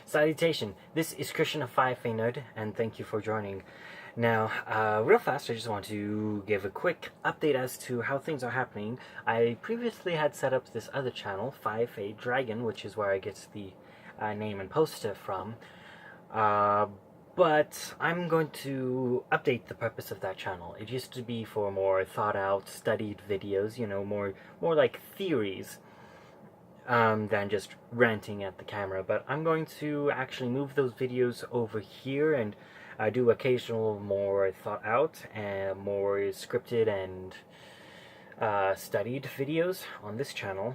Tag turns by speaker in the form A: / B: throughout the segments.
A: Salutation, this is Christian of 5 Nerd, and thank you for joining. Now, real fast, I just want to give a quick update as to how things are happening. I previously had set up this other channel, 5 Dragon, which is where I get the name and poster from. But I'm going to update the purpose of that channel. It used to be for more thought-out, studied videos, you know, more like theories. Than just ranting at the camera, but I'm going to actually move those videos over here and do occasional more thought out and more scripted and studied videos on this channel.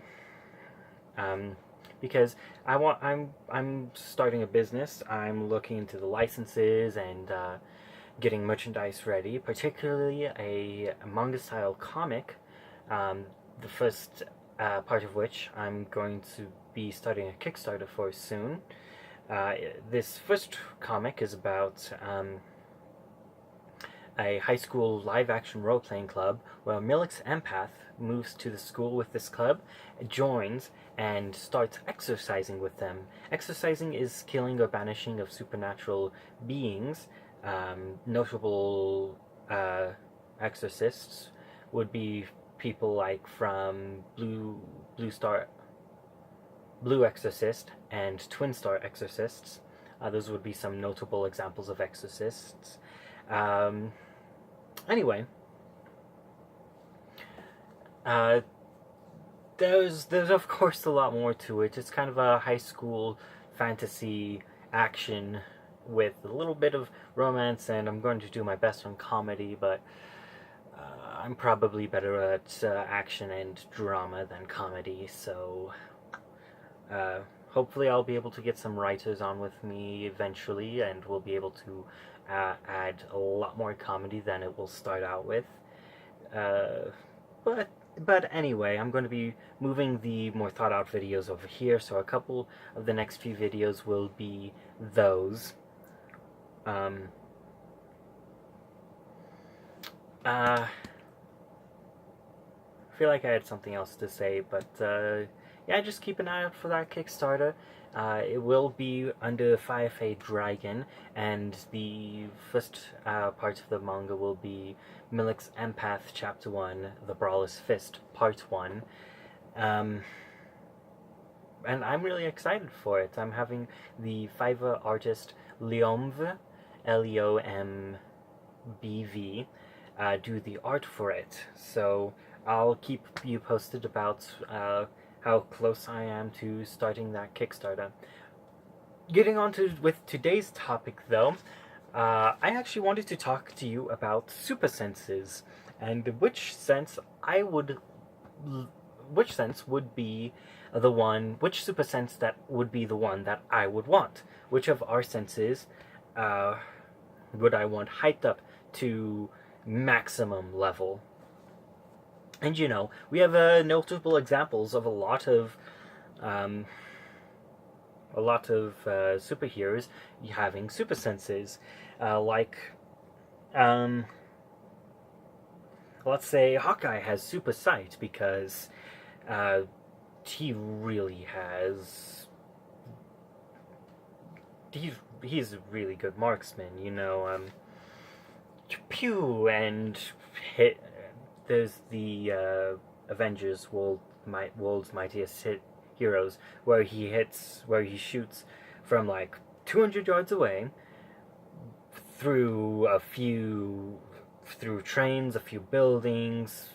A: Because I'm starting a business. I'm looking into the licenses and getting merchandise ready, particularly a manga style comic. The first part of which I'm going to be starting a Kickstarter for soon. This first comic is about a high school live-action role-playing club where Milix Empath moves to the school with this club, joins, and starts exorcising with them. Exorcising is killing or banishing of supernatural beings. Notable exorcists would be people like from Blue Exorcist and Twin Star Exorcists. Those would be some notable examples of exorcists. Anyway, there's of course a lot more to it. It's kind of a high school fantasy action with a little bit of romance, and I'm going to do my best on comedy, but I'm probably better at action and drama than comedy, so hopefully I'll be able to get some writers on with me eventually, and we'll be able to add a lot more comedy than it will start out with. But anyway, I'm going to be moving the more thought-out videos over here, so a couple of the next few videos will be those. I feel like I had something else to say, but yeah, just keep an eye out for that Kickstarter. It will be under 5 Dragon, and the first part of the manga will be Milix Empath Chapter 1, The Brawler's Fist, Part 1. And I'm really excited for it. I'm having the Fiverr artist Leomv, Leombv, do the art for it. So I'll keep you posted about how close I am to starting that Kickstarter. Getting on with today's topic, though, I actually wanted to talk to you about super senses and which sense would be the one, which super sense that would be the one that I would want. Which of our senses would I want hyped up to maximum level? And you know, we have notable examples of a lot of superheroes having super senses, let's say Hawkeye has super sight because he really has. He's a really good marksman, you know. Pew and hit. There's the Avengers World's Mightiest Heroes, where he shoots from like 200 yards away through trains, a few buildings,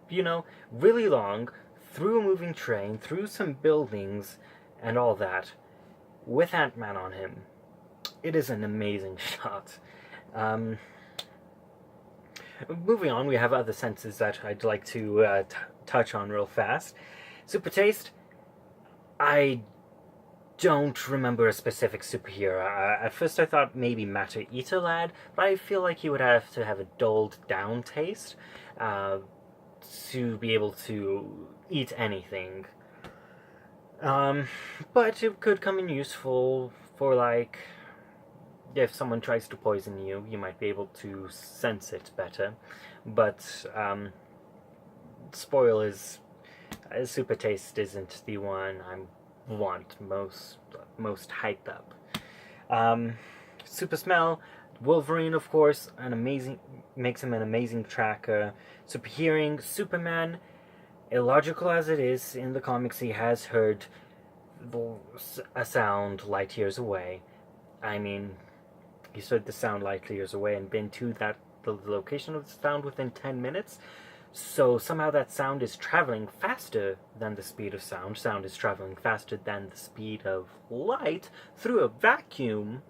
A: you know, really long, through a moving train, through some buildings, and all that, with Ant-Man on him. It is an amazing shot. Moving on, we have other senses that I'd like to touch on real fast. Super taste, I don't remember a specific superhero. At first I thought maybe Matter Eater Lad, but I feel like he would have to have a dulled down taste to be able to eat anything. But it could come in useful for, like, if someone tries to poison you, you might be able to sense it better. But spoilers, super taste isn't the one I'm want most hyped up. Super smell, Wolverine, of course, makes him an amazing tracker. Super hearing, Superman, illogical as it is in the comics, he has heard a sound light years away. I mean, he's heard the sound light years away and been to the location of the sound within 10 minutes. So somehow that sound is traveling faster than the speed of sound. Sound is traveling faster than the speed of light through a vacuum.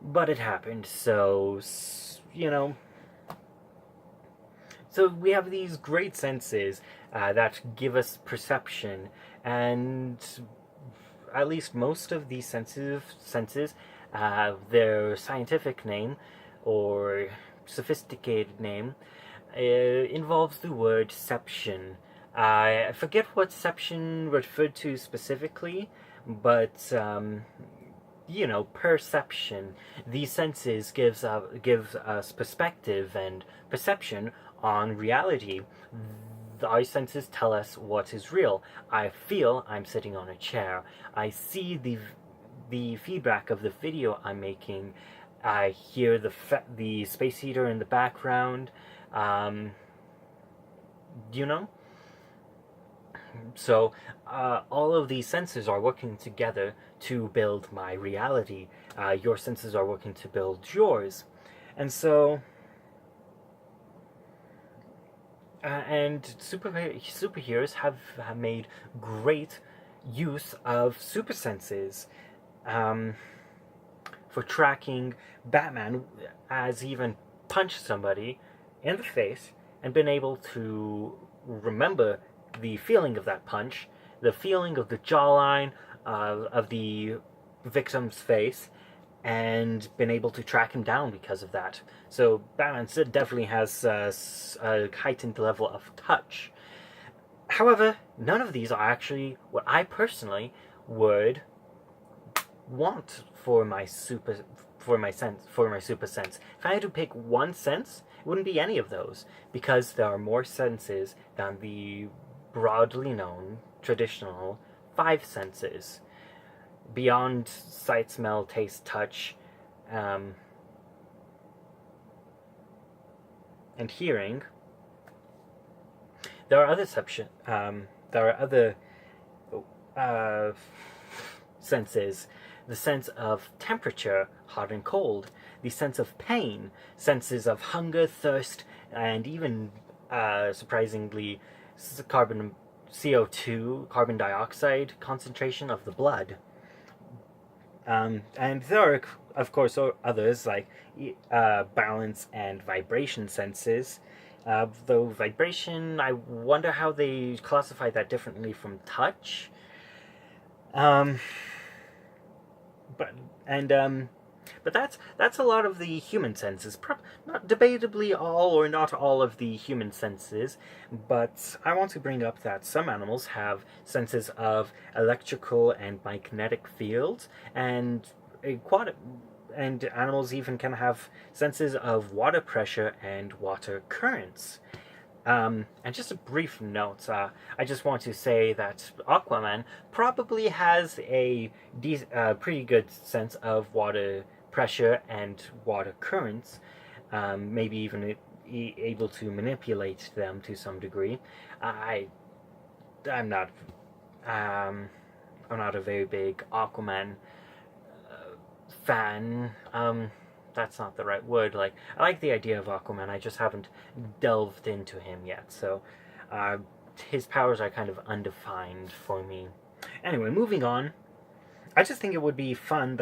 A: But it happened, so, you know. So we have these great senses that give us perception, and at least most of these senses, their scientific name or sophisticated name involves the word ception. I forget what ception referred to specifically, but you know, perception. These senses gives us perspective and perception on reality. Our senses tell us what is real. I feel I'm sitting on a chair. I see the feedback of the video I'm making. I hear the space heater in the background. You know? So all of these senses are working together to build my reality. Your senses are working to build yours. And so and superheroes have made great use of super senses for tracking. Batman has even punched somebody in the face and been able to remember the feeling of that punch, the feeling of the jawline of the victim's face, and been able to track him down because of that. So Batman definitely has a heightened level of touch. However, none of these are actually what I personally would want for my super sense. If I had to pick one sense, it wouldn't be any of those, because there are more senses than the broadly known, traditional 5 senses. Beyond sight, smell, taste, touch, and hearing, there are other senses. The sense of temperature, hot and cold, the sense of pain, senses of hunger, thirst, and even, surprisingly, CO2, carbon dioxide concentration of the blood. And there are, of course, others like balance and vibration senses. Though vibration, I wonder how they classify that differently from touch. But that's a lot of the human senses. Not debatably all or not all of the human senses, but I want to bring up that some animals have senses of electrical and magnetic fields, and animals even can have senses of water pressure and water currents. And just a brief note, I just want to say that Aquaman probably has a pretty good sense of water pressure and water currents, maybe even able to manipulate them to some degree. I'm not a very big Aquaman fan. That's not the right word. Like, I like the idea of Aquaman, I just haven't delved into him yet, so his powers are kind of undefined for me. Anyway, moving on. I just think it would be fun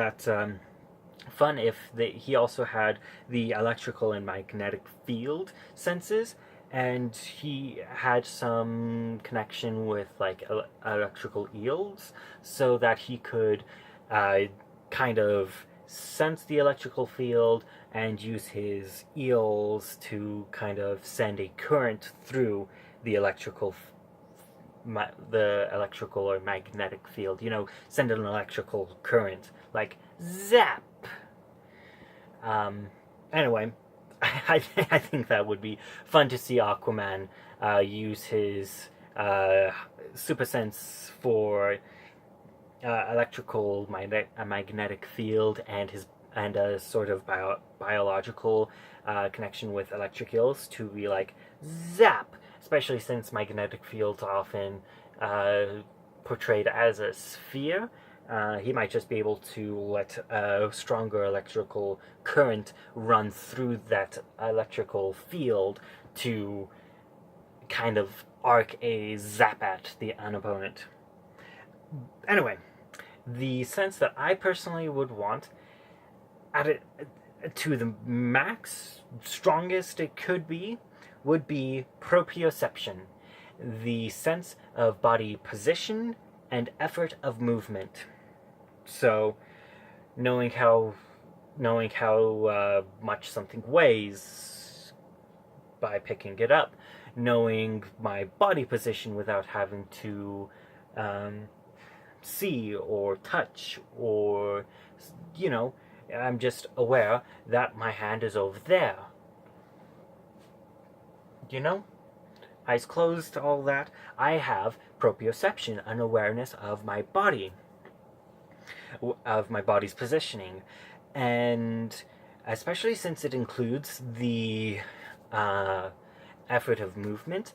A: if he also had the electrical and magnetic field senses, and he had some connection with like electrical eels, so that he could kind of sense the electrical field and use his eels to kind of send a current through the electrical or magnetic field. You know, send an electrical current, like zap. Anyway, I think that would be fun to see Aquaman use his super sense for electrical magnetic field and a sort of biological connection with electric eels to be like zap, especially since magnetic fields are often portrayed as a sphere. He might just be able to let a stronger electrical current run through that electrical field to kind of arc a zap at an opponent. Anyway, the sense that I personally would want at it to the max, strongest it could be, would be proprioception, the sense of body position and effort of movement. So, knowing how much something weighs by picking it up, knowing my body position without having to see or touch, or I'm just aware that my hand is over there. Eyes closed, all that. I have proprioception, an awareness of my body, of my body's positioning, and especially since it includes the effort of movement,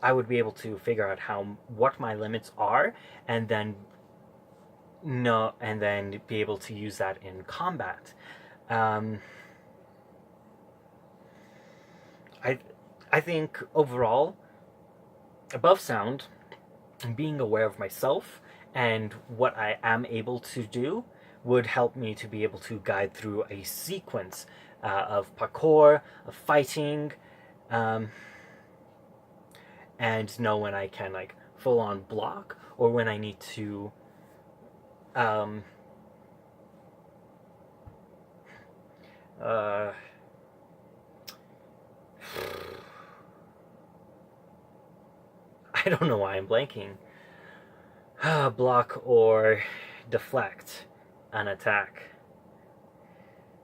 A: I would be able to figure out what my limits are, and then be able to use that in combat. I think overall, above sound, being aware of myself and what I am able to do would help me to be able to guide through a sequence of parkour, of fighting, and know when I can full on block or when I need to I don't know why I'm blanking. Block or deflect an attack.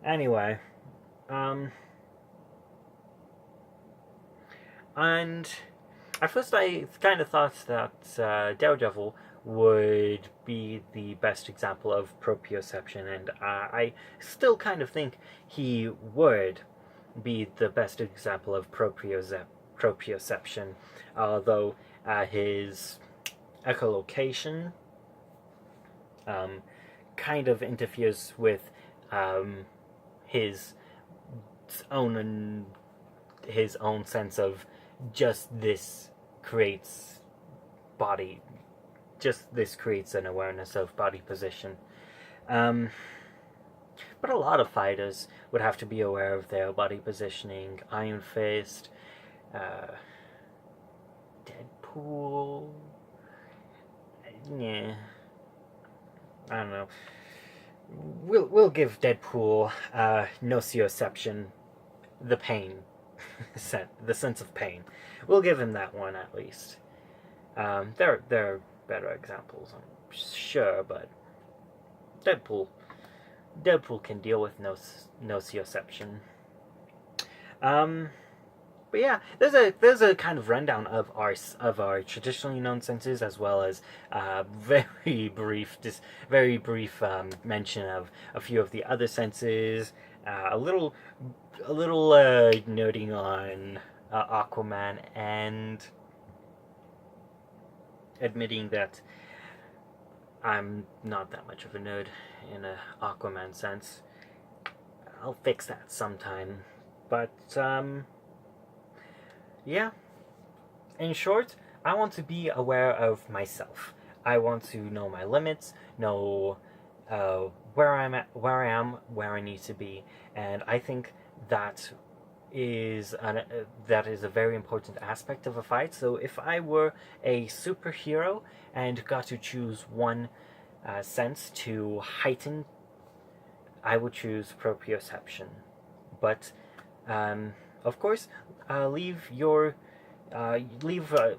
A: Anyway, and at first I kind of thought that Daredevil would be the best example of proprioception, and I still kind of think he would be the best example of proprioception, although his echolocation kind of interferes with his own sense of just this creates an awareness of body position. But a lot of fighters would have to be aware of their body positioning. Iron Fist, Deadpool. Yeah, I don't know. We'll give Deadpool nocioception, the pain, the sense of pain. We'll give him that one at least. There are better examples, I'm sure, but Deadpool can deal with nocioception. But yeah, there's a kind of rundown of our traditionally known senses, as well as very brief mention of a few of the other senses. A little nerding on Aquaman, and admitting that I'm not that much of a nerd in a Aquaman sense. I'll fix that sometime. But yeah. In short, I want to be aware of myself. I want to know my limits, know where I am, where I need to be, and I think that is a very important aspect of a fight. So if I were a superhero and got to choose one sense to heighten, I would choose proprioception. But of course, leave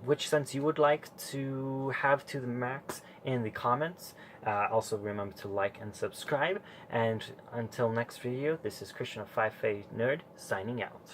A: which sense you would like to have to the max in the comments. Also remember to like and subscribe. And until next video, this is Christian of 5A Nerd signing out.